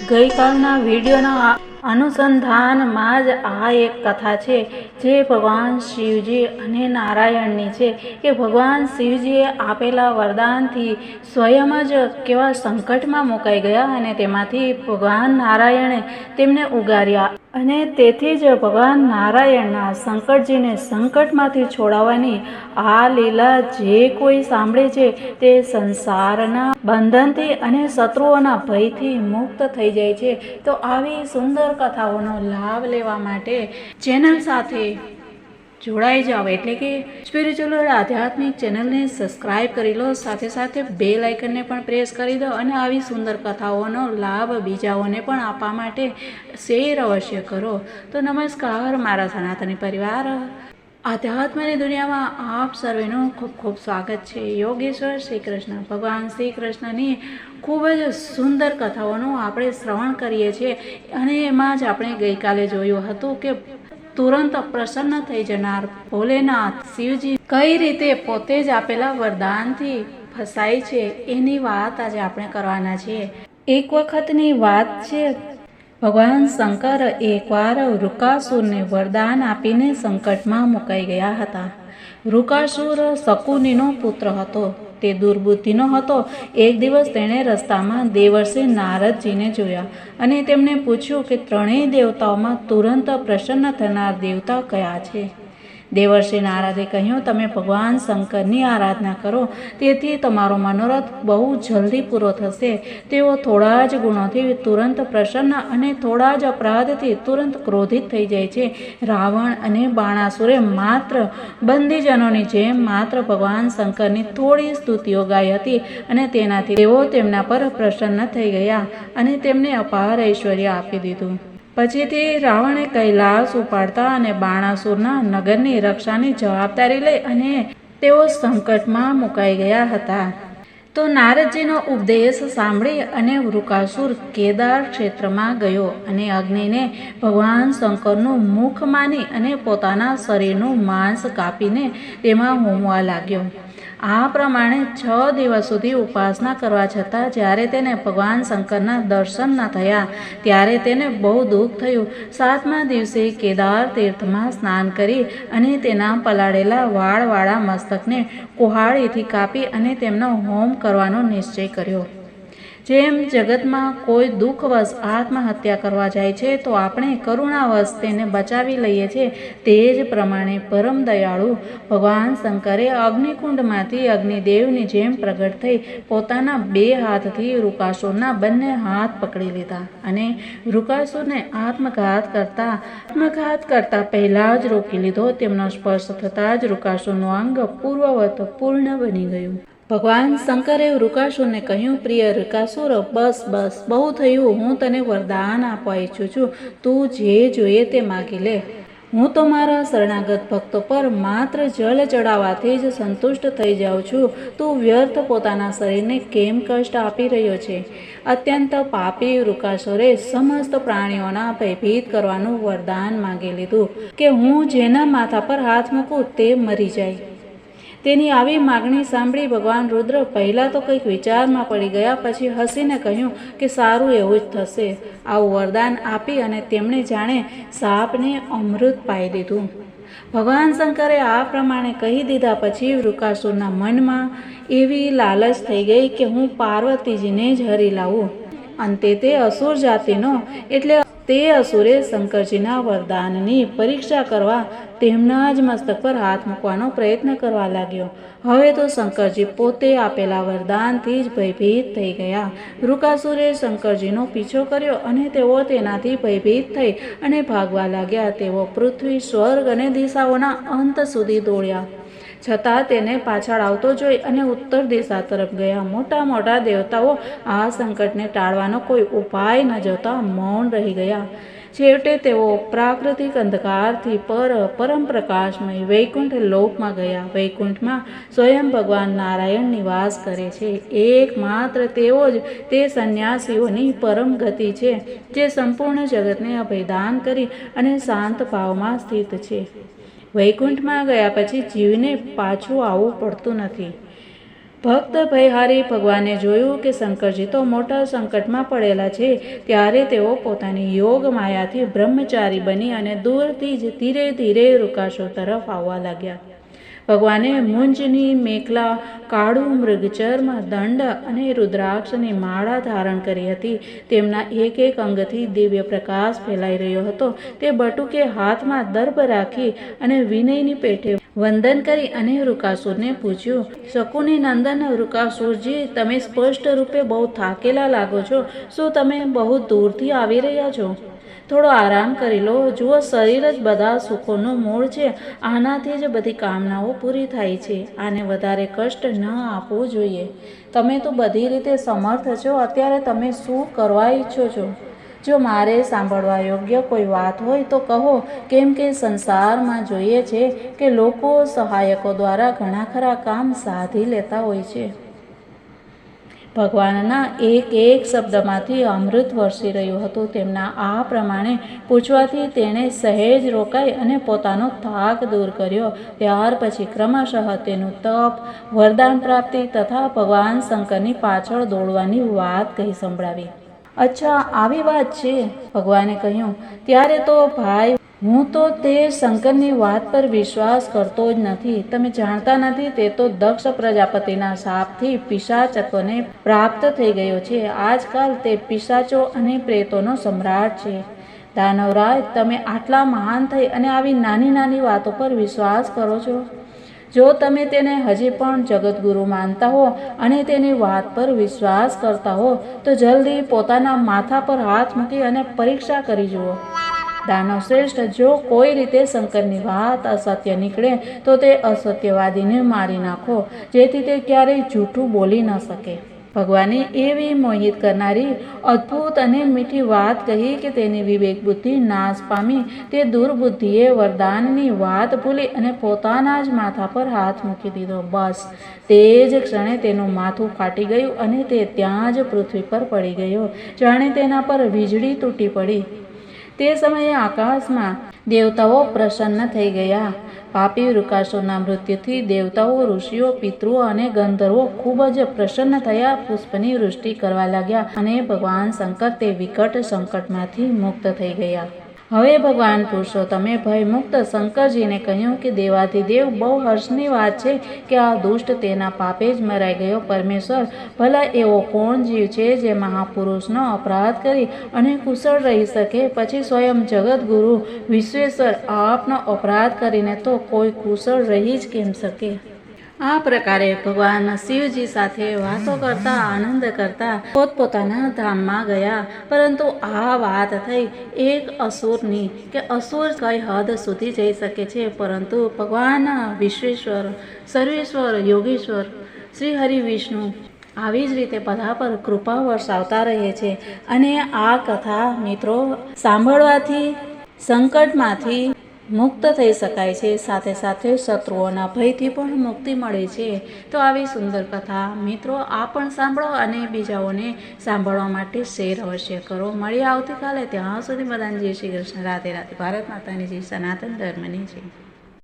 ગઈકાલના વિડીયોના અનુસંધાનમાં જ આ એક કથા છે જે ભગવાન શિવજી અને નારાયણની છે કે ભગવાન શિવજીએ આપેલા વરદાનથી સ્વયં જ કેવા સંકટમાં મુકાઈ ગયા અને તેમાંથી ભગવાન નારાયણે તેમને ઉગાર્યા અને તેથી જ ભગવાન નારાયણના શંકરજીને સંકટમાંથી છોડાવવાની આ લીલા જે કોઈ સાંભળે છે તે સંસારના બંધનથી અને શત્રુઓના ભયથી મુક્ત થઈ જાય છે। તો આવી સુંદર કથાઓનો લાભ લેવા માટે ચેનલ સાથે જોડાઈ જાઓ, એટલે કે સ્પિરિચ્યુઅલ આધ્યાત્મિક ચેનલને સબસ્ક્રાઈબ કરી લો, સાથે સાથે બેલ આઇકનને પણ પ્રેસ કરી દો અને આવી સુંદર કથાઓનો લાભ બીજાઓને પણ આપવા માટે શેર અવશ્ય કરો। તો નમસ્કાર મારા સનાતની પરિવાર, આધ્યાત્મની દુનિયામાં આપ સર્વેનું ખૂબ ખૂબ સ્વાગત છે। યોગેશ્વર શ્રી કૃષ્ણ ભગવાન શ્રી કૃષ્ણની ખૂબ જ સુંદર કથાઓનું આપણે શ્રવણ કરીએ છીએ અને એમાં જ આપણે ગઈકાલે જોયું હતું કે તુરંત પ્રસન્ન થઈ જનાર ભોલેનાથ શિવજી કઈ રીતે પોતે જ આપેલા વરદાનથી ફસાય છે એની વાત આજે આપણે કરવાના છીએ। એક વખતની વાત છે, ભગવાન શંકર એકવાર વૃકાસુરને વરદાન આપીને સંકટમાં મુકાઈ ગયા હતા। વૃકાસુર શકુનીનો પુત્ર હતો, તે દુર્બુદ્ધિનો હતો। એક દિવસ તેણે રસ્તામાં દેવર્ષિ નારદજીને જોયા અને તેમને પૂછ્યું કે ત્રણેય દેવતાઓમાં તુરંત પ્રસન્ન થનાર દેવતા કયા છે? દેવર્ષિ નારદે કહ્યું, તમે ભગવાન શંકરની આરાધના કરો, તેથી તમારો મનોરથ બહુ જલ્દી પૂરો થશે। તેઓ થોડા જ ગુણોથી તુરંત પ્રસન્ન અને થોડા જ અપરાધથી તુરંત ક્રોધિત થઈ જાય છે। રાવણ અને બાણાસુરે માત્ર બંદીજનોની જેમ માત્ર ભગવાન શંકરની થોડી સ્તુતિઓ ગાઈ હતી અને તેનાથી તેઓ તેમના પર પ્રસન્ન થઈ ગયા અને તેમને અપાર ઐશ્વર્ય આપી દીધું। પછીથી રાવણે કૈલાસ ઉપાડતા અને બાણાસુરના નગરની રક્ષાની જવાબદારી લઈ અને તેઓ સંકટમાં મુકાઈ ગયા હતા। તો નારદજીનો ઉપદેશ સાંભળી અને વૃકાસુર કેદાર ક્ષેત્રમાં ગયો અને અગ્નિને ભગવાન શંકરનું મુખ માની અને પોતાના શરીરનું માંસ કાપીને તેમાં હોમવા લાગ્યો। આ પ્રમાણે 6 દિવસ સુધી ઉપાસના કરવા છતાં જ્યારે તેને ભગવાન શંકરના દર્શન ન થયા ત્યારે તેને બહુ દુઃખ થયું। 7મા દિવસે કેદાર તીર્થમાં સ્નાન કરી અને તેના પલાળેલા વાળવાળા મસ્તકને કુહાડીથી કાપી અને તેમનો હોમ કરવાનો નિશ્ચય કર્યો। જેમ જગતમાં કોઈ દુઃખવશ આત્મહત્યા કરવા જાય છે તો આપણે કરુણાવશ તેને બચાવી લઈએ છીએ, તે જ પ્રમાણે પરમ દયાળુ ભગવાન શંકરે અગ્નિકુંડમાંથી અગ્નિદેવની જેમ પ્રગટ થઈ પોતાના 2 હાથથી વૃકાસુરના બંને હાથ પકડી લીધા અને વૃકાસુરને આત્મઘાત કરતા પહેલા જ રોકી લીધો। તેમનો સ્પર્શ થતાં જ વૃકાસુરનું અંગ પૂર્વવત પૂર્ણ બની ગયું। ભગવાન શંકરે વૃકાસુરને કહ્યું, પ્રિય વૃકાસુર, બસ બસ બહુ થયું, હું તને વરદાન આપવા ઈચ્છું છું, તું જે જોઈએ તે માગી લે। હું તો મારા શરણાગત ભક્તો પર માત્ર જલ ચડાવવાથી જ સંતુષ્ટ થઈ જાઉં છું, તું વ્યર્થ પોતાના શરીરને કેમ કષ્ટ આપી રહ્યો છે? અત્યંત પાપી વૃકાસુરે સમસ્ત પ્રાણીઓના ભયભીત કરવાનું વરદાન માગી લીધું કે હું જેના માથા પર હાથ મૂકું તે મરી જાય। તેની આવી માગણી સાંભળી ભગવાન રુદ્ર પહેલાં તો કંઈક વિચારમાં પડી ગયા, પછી હસીને કહ્યું કે સારું, એવું જ થશે। આવું વરદાન આપી અને તેમણે જાણે સાપને અમૃત પાઈ દીધું। ભગવાન શંકરે આ પ્રમાણે કહી દીધા પછી વૃકાસુરના મનમાં એવી લાલચ થઈ ગઈ કે હું પાર્વતીજીને જ હરી લાવું। અંતે તે અસુર જાતિનો એટલે તે અસુરે શંકરજીના વરદાનની પરીક્ષા કરવા તેમના જ મસ્તક પર હાથ મૂકવાનો પ્રયત્ન કરવા લાગ્યો। હવે તો શંકરજી પોતે આપેલા વરદાનથી જ ભયભીત થઈ ગયા। વૃકાસુરે શંકરજીનો પીછો કર્યો અને તેઓ તેનાથી ભયભીત થઈ અને ભાગવા લાગ્યા। તેઓ પૃથ્વી, સ્વર્ગ અને દિશાઓના અંત સુધી દોડ્યા, છતાં તેને પાછળ આવતો જોઈ અને ઉત્તર દિશા તરફ ગયા। મોટા મોટા દેવતાઓ આ સંકટને ટાળવાનો કોઈ ઉપાય ન જોતા મૌન રહી ગયા। છેવટે તેઓ પ્રાકૃતિક અંધકારથી પરમ પ્રકાશમય વૈકુંઠ લોકમાં ગયા। વૈકુંઠમાં સ્વયં ભગવાન નારાયણ નિવાસ કરે છે। એકમાત્ર તેઓ જ તે સંન્યાસીઓની પરમ ગતિ છે જે સંપૂર્ણ જગતને અભયદાન કરી અને શાંત ભાવમાં સ્થિત છે। વૈકુંઠમાં ગયા પછી જીવને પાછું આવવું પડતું નથી। ભક્ત ભયહારી ભગવાને જોયું કે શંકરજી તો મોટા સંકટમાં પડેલા છે, ત્યારે તેઓ પોતાની યોગ માયાથી બ્રહ્મચારી બની અને દૂરથી જ ધીરે ધીરે રૂકાશો તરફ આવવા લાગ્યા. ભગવાને મુંજની મેખલા, કાળું મૃગચર્મ, દંડ અને રુદ્રાક્ષની માળા ધારણ કરી હતી. તેમના એક એક અંગથી દિવ્ય પ્રકાશ ફેલાઈ રહ્યો હતો. તે બટુકે હાથમાં દર્ભ રાખી અને વિનયની પેઠે વંદન કરી અને રૂકાસુરને પૂછ્યું, શકુની નંદન રૂકાસુરજી, તમે સ્પષ્ટ રૂપે બહુ થાકેલા લાગો છો. શું તમે બહુ દૂરથી આવી રહ્યા છો? થોડો આરામ કરી લો. જુઓ, શરીર જ બધા સુખોનું મૂળ છે. આનાથી જ બધી કામનાઓ પૂરી થાય છે. આને વધારે કષ્ટ ન આપવું જોઈએ. તમે તો બધી રીતે સમર્થ છો. અત્યારે તમે શું કરવા ઈચ્છો છો? જો મારે સાંભળવા યોગ્ય કોઈ વાત હોય તો કહો, કેમ કે સંસારમાં જોઈએ છે કે લોકો સહાયકો દ્વારા ઘણા ખરા કામ સાધી લેતા હોય છે. ભગવાનના એક એક શબ્દમાંથી અમૃત વરસી રહ્યું હતું. તેમના આ પ્રમાણે પૂછવાથી તેણે સહેજ રોકાઈ અને પોતાનો થાક દૂર કર્યો. ત્યાર પછી ક્રમશઃ તેનું તપ, વરદાન પ્રાપ્તિ તથા ભગવાન શંકરની પાછળ દોડવાની વાત કહી સંભળાવી. અચ્છા, આવી વાત છે, ભગવાને કહ્યું. ત્યારે તો ભાઈ, હું તો તે શંકરની વાત પર વિશ્વાસ કરતો જ નથી. તમે જાણતા નથી, તે તો દક્ષ પ્રજાપતિના શાપથી પિશાચત્વને પ્રાપ્ત થઈ ગયો છે. આજકાલ તે પિશાચો અને પ્રેતોનો સમ્રાટ છે. દાનવરાજ, તમે આટલા મહાન થઈ અને આવી નાની નાની વાતો પર વિશ્વાસ કરો છો? જો તમે તેને હજી પણ જગતગુરુ માનતા હો અને તેની વાત પર વિશ્વાસ કરતા હો તો જલ્દી પોતાના માથા પર હાથ મૂકી અને પરીક્ષા કરી જુઓ. દાનવ શ્રેષ્ઠ, જો કોઈ રીતે શંકરની વાત અસત્ય નીકળે તો તે અસત્યવાદીને મારી નાખો, જેથી તે ક્યારેય જૂઠું બોલી ન શકે. ભગવાને એવી મોહિત કરનારી અદ્ભુત અને મીઠી વાત કહી કે તેની વિવેક બુદ્ધિ નાશ પામી. તે દુર્બુદ્ધિએ વરદાનની વાત ભૂલી અને પોતાના જ માથા પર હાથ મૂકી દીધો. બસ તે જ ક્ષણે તેનું માથું ફાટી ગયું અને તે ત્યાં જ પૃથ્વી પર પડી ગયો, જાણે તેના પર વીજળી તૂટી પડી. તે સમયે આકાશમાં દેવતાઓ પ્રસન્ન થઈ ગયા. પાપી વૃકાસુરના મૃત્યુથી દેવતાઓ, ઋષિઓ, પિતૃઓ અને ગંધર્વો ખૂબ જ પ્રસન્ન થયા. પુષ્પની વૃષ્ટિ કરવા લાગ્યા અને ભગવાન શંકર તે વિકટ સંકટમાંથી મુક્ત થઈ ગયા. હવે ભગવાન પુરુષોત્તમે ભયમુક્ત શંકરજીને કહ્યું કે દેવાધિદેવ, બહુ હર્ષની વાત છે કે આ દુષ્ટ તેના પાપે જ મરાઈ ગયો. પરમેશ્વર, ભલા એવો કોણ જીવ છે જે મહાપુરુષનો અપરાધ કરી અને કુશળ રહી શકે? પછી સ્વયં જગતગુરુ વિશ્વેશ્વર, આપનો અપરાધ કરીને તો કોઈ કુશળ રહી જ કેમ શકે? આ પ્રકારે ભગવાન શિવજી સાથે વાતો કરતા, આનંદ કરતા પોતપોતાના ધામમાં ગયા. પરંતુ આ વાત થઈ એક અસુરની કે અસુર કઈ હદ સુધી જઈ શકે છે, પરંતુ ભગવાન વિશ્વેશ્વર, સર્વેશ્વર, યોગેશ્વર, શ્રી હરિ વિષ્ણુ આવી જ રીતે બધા પર કૃપા વરસાવતા રહે છે. અને આ કથા મિત્રો સાંભળવાથી સંકટમાંથી મુક્ત થઈ શકાય છે, સાથે સાથે શત્રુઓના ભયથી પણ મુક્તિ મળે છે. તો આવી સુંદર કથા મિત્રો આપ પણ સાંભળો અને બીજાઓને સાંભળવા માટે શેર અવશ્ય કરો. મળીએ આવતીકાલે. ત્યાં સુધી બધાને જય શ્રી કૃષ્ણ. રાધે રાધે. ભારત માતાની જય. સનાતન ધર્મની જય.